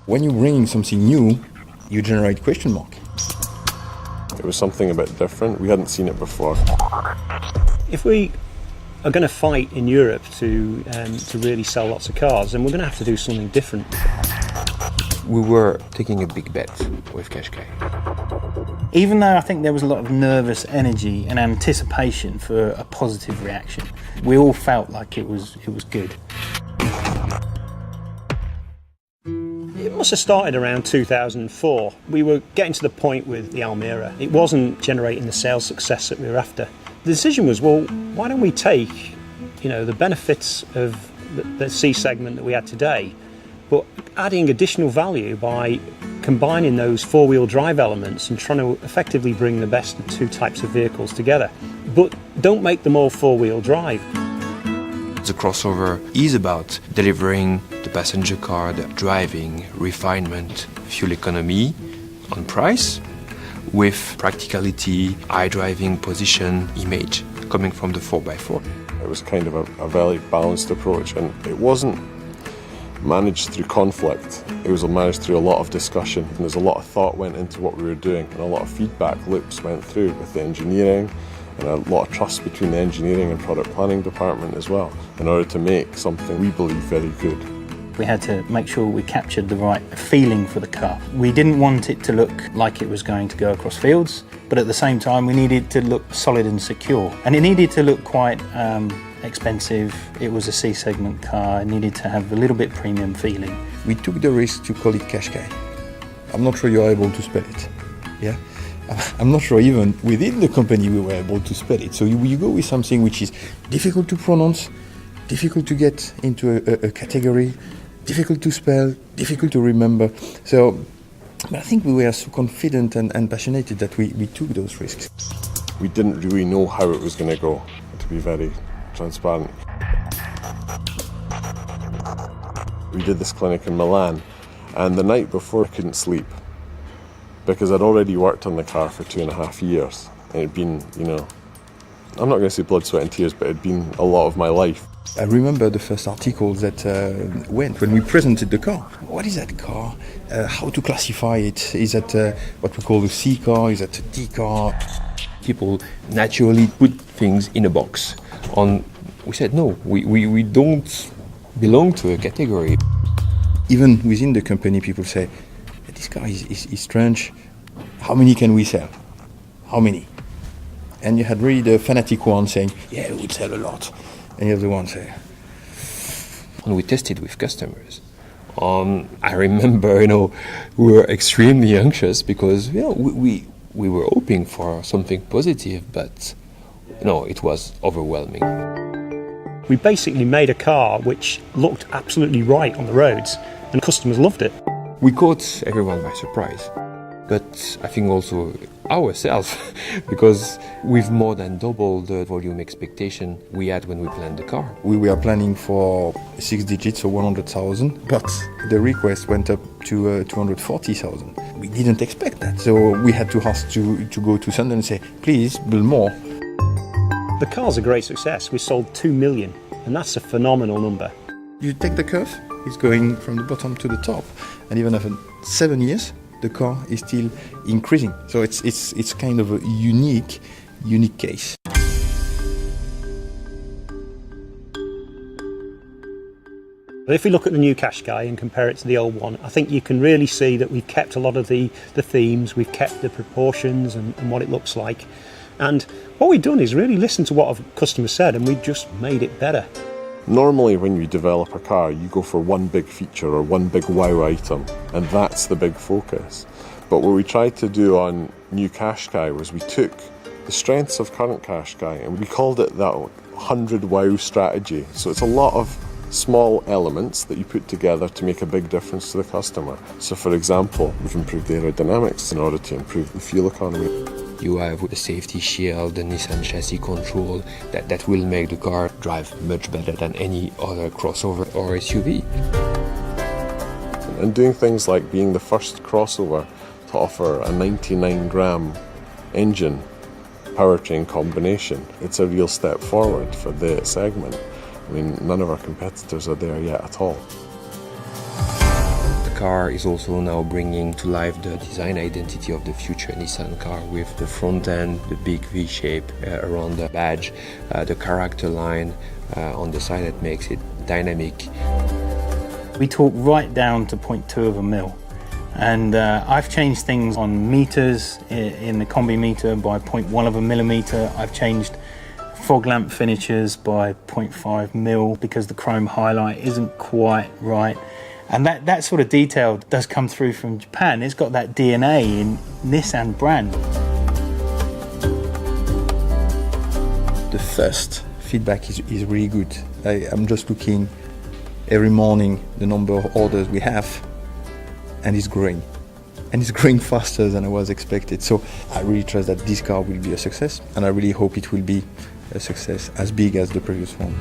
When you're bringing something new, you generate question mark. It was something a bit different. We hadn't seen it before. If we are going to fight in Europe to really sell lots of cars, then we're going to have to do something different. We were taking a big bet with Qashqai. Even though I think there was a lot of nervous energy and anticipation for a positive reaction, we all felt like it was good. It must have started around 2004. We were getting to the point with the Almira. It wasn't generating the sales success that we were after. The decision was, well, why don't we take, the benefits of the C segment that we had today, but adding additional value by combining those four-wheel drive elements and trying to effectively bring the best of two types of vehicles together. But don't make them all four-wheel drive. The crossover is about delivering the passenger car, the driving, refinement, fuel economy on price, with practicality, high driving position, image coming from the 4x4. It was kind of a very balanced approach, and it wasn't managed through conflict. It was managed through a lot of discussion, and there's a lot of thought went into what we were doing, and a lot of feedback loops went through with the engineering, and a lot of trust between the engineering and product planning department as well, in order to make something we believe very good. We had to make sure we captured the right feeling for the car. We didn't want it to look like it was going to go across fields, but at the same time we needed to look solid and secure. And it needed to look quite expensive. It was a C-segment car. It needed to have a little bit premium feeling. We took the risk to call it Qashqai. I'm not sure you're able to spell it. Yeah? I'm not sure even within the company we were able to spell it. So you go with something which is difficult to pronounce, difficult to get into a category, difficult to spell, difficult to remember. But I think we were so confident and passionate that we took those risks. We didn't really know how it was going to go, to be very transparent. We did this clinic in Milan, and the night before I couldn't sleep because I'd already worked on the car for 2.5 years. And it'd been, I'm not going to say blood, sweat and tears, but it'd been a lot of my life. I remember the first articles that went when we presented the car. What is that car? How to classify it? Is that what we call a C car? Is that a D car? People naturally put things in a box. We said, no, we don't belong to a category. Even within the company, people say, this car is strange. How many can we sell? How many? And you had really the fanatic one saying, yeah, we would sell a lot. And you have the one say. And we tested with customers. I remember, we were extremely anxious because, we were hoping for something positive, but, it was overwhelming. We basically made a car which looked absolutely right on the roads, and customers loved it. We caught everyone by surprise, but I think also ourselves, because we've more than doubled the volume expectation we had when we planned the car. We were planning for 6 digits, so 100,000, but the request went up to 240,000. We didn't expect that, so we had to ask to go to Sunday and say, please build more. The car's a great success. We sold 2 million, and that's a phenomenal number. You take the curve, it's going from the bottom to the top, and even after 7 years, the car is still increasing. So it's kind of a unique case. If we look at the new Qashqai and compare it to the old one, I think you can really see that we've kept a lot of the themes, we've kept the proportions and what it looks like. And what we've done is really listen to what a customer said, and we've just made it better. Normally when you develop a car, you go for one big feature or one big wow item, and that's the big focus. But what we tried to do on new Qashqai was we took the strengths of current Qashqai and we called it that 100 wow strategy. So it's a lot of small elements that you put together to make a big difference to the customer. So for example, we've improved the aerodynamics in order to improve the fuel economy. You have the safety shield, the Nissan chassis control, that will make the car drive much better than any other crossover or SUV. And doing things like being the first crossover to offer a 99-gram engine powertrain combination, it's a real step forward for the segment. I mean, none of our competitors are there yet at all. The car is also now bringing to life the design identity of the future Nissan car with the front end, the big V shape around the badge, the character line on the side that makes it dynamic. We talk right down to 0.2 of a mil. And I've changed things on meters in the combi meter by 0.1 of a millimeter. I've changed fog lamp finishes by 0.5 mil because the chrome highlight isn't quite right. And that sort of detail does come through from Japan. It's got that DNA in Nissan brand. The first feedback is really good. I'm just looking every morning the number of orders we have, and it's growing. And it's growing faster than I was expected. So I really trust that this car will be a success, and I really hope it will be a success as big as the previous one.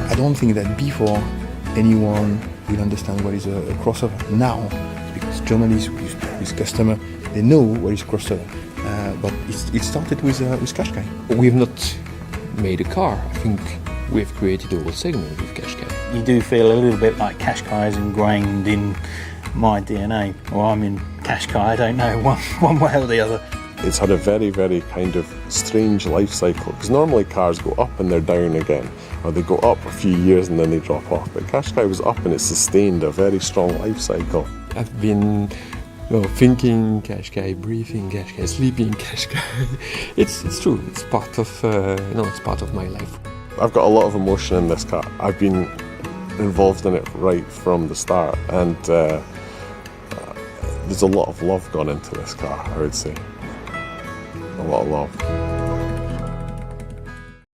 I don't think that before anyone will understand what is a crossover. Now, because journalists with customers, they know what is crossover. But it started with Qashqai. We've not made a car. I think we've created a whole segment with Qashqai. You do feel a little bit like Qashqai is ingrained in my DNA. Or I'm in Qashqai, I don't know, one way or the other. It's had a very, very kind of strange life cycle, because normally cars go up and they're down again, or they go up a few years and then they drop off. But Qashqai was up and it sustained a very strong life cycle. I've been thinking Qashqai, breathing Qashqai, sleeping Qashqai. It's true. It's part of it's part of my life. I've got a lot of emotion in this car. I've been involved in it right from the start, and there's a lot of love gone into this car, I would say. A lot of love.